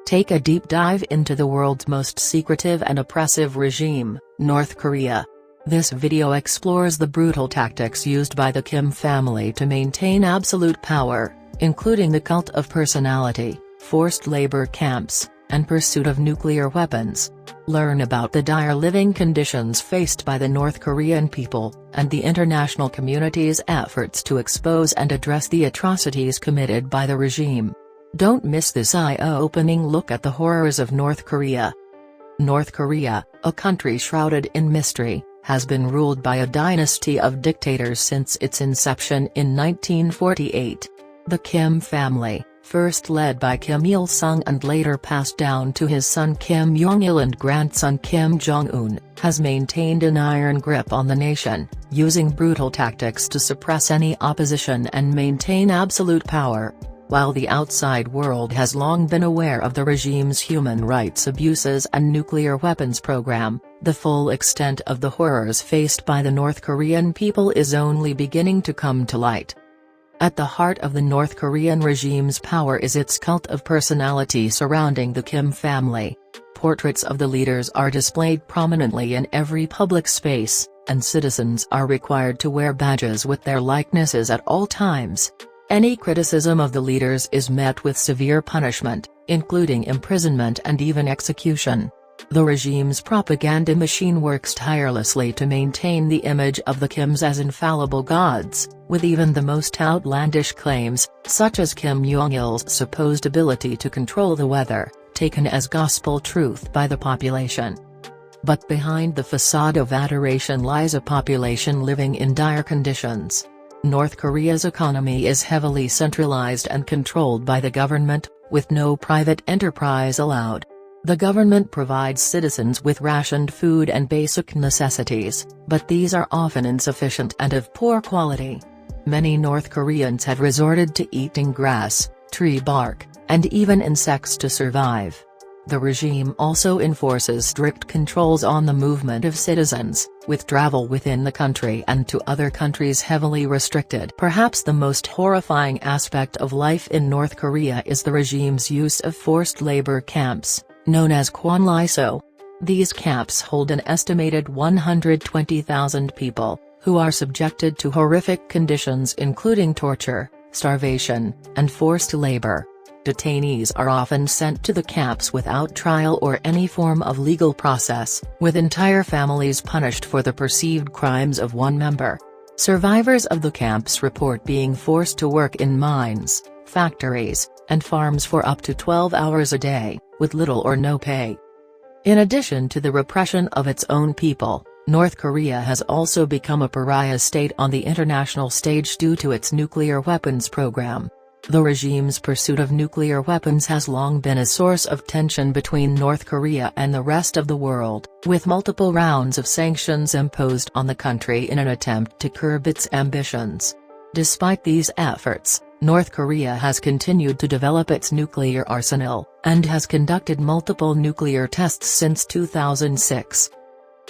Take a deep dive into the world's most secretive and oppressive regime, North Korea. This video explores the brutal tactics used by the Kim family to maintain absolute power, including the cult of personality, forced labor camps, and pursuit of nuclear weapons. Learn about the dire living conditions faced by the North Korean people, and the international community's efforts to expose and address the atrocities committed by the regime. Don't miss this eye-opening look at the horrors of North Korea. North Korea, a country shrouded in mystery, has been ruled by a dynasty of dictators since its inception in 1948. The Kim family, first led by Kim Il-sung and later passed down to his son Kim Jong-il and grandson Kim Jong-un, has maintained an iron grip on the nation, using brutal tactics to suppress any opposition and maintain absolute power. While the outside world has long been aware of the regime's human rights abuses and nuclear weapons program, the full extent of the horrors faced by the North Korean people is only beginning to come to light. At the heart of the North Korean regime's power is its cult of personality surrounding the Kim family. Portraits of the leaders are displayed prominently in every public space, and citizens are required to wear badges with their likenesses at all times. Any criticism of the leaders is met with severe punishment, including imprisonment and even execution. The regime's propaganda machine works tirelessly to maintain the image of the Kims as infallible gods, with even the most outlandish claims, such as Kim Jong-il's supposed ability to control the weather, taken as gospel truth by the population. But behind the facade of adoration lies a population living in dire conditions. North Korea's economy is heavily centralized and controlled by the government, with no private enterprise allowed. The government provides citizens with rationed food and basic necessities, but these are often insufficient and of poor quality. Many North Koreans have resorted to eating grass, tree bark, and even insects to survive. The regime also enforces strict controls on the movement of citizens, with travel within the country and to other countries heavily restricted. Perhaps the most horrifying aspect of life in North Korea is the regime's use of forced labor camps, known as Kwonliso. These camps hold an estimated 120,000 people, who are subjected to horrific conditions including torture, starvation, and forced labor. Detainees are often sent to the camps without trial or any form of legal process, with entire families punished for the perceived crimes of one member. Survivors of the camps report being forced to work in mines, factories, and farms for up to 12 hours a day, with little or no pay. In addition to the repression of its own people, North Korea has also become a pariah state on the international stage due to its nuclear weapons program. The regime's pursuit of nuclear weapons has long been a source of tension between North Korea and the rest of the world, with multiple rounds of sanctions imposed on the country in an attempt to curb its ambitions. Despite these efforts, North Korea has continued to develop its nuclear arsenal, and has conducted multiple nuclear tests since 2006.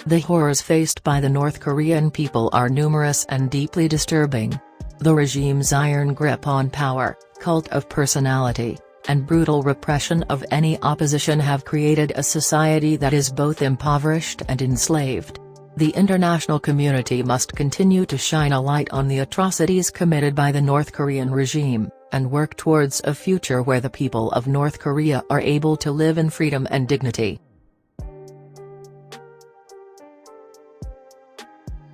The horrors faced by the North Korean people are numerous and deeply disturbing. The regime's iron grip on power, cult of personality, and brutal repression of any opposition have created a society that is both impoverished and enslaved. The international community must continue to shine a light on the atrocities committed by the North Korean regime, and work towards a future where the people of North Korea are able to live in freedom and dignity.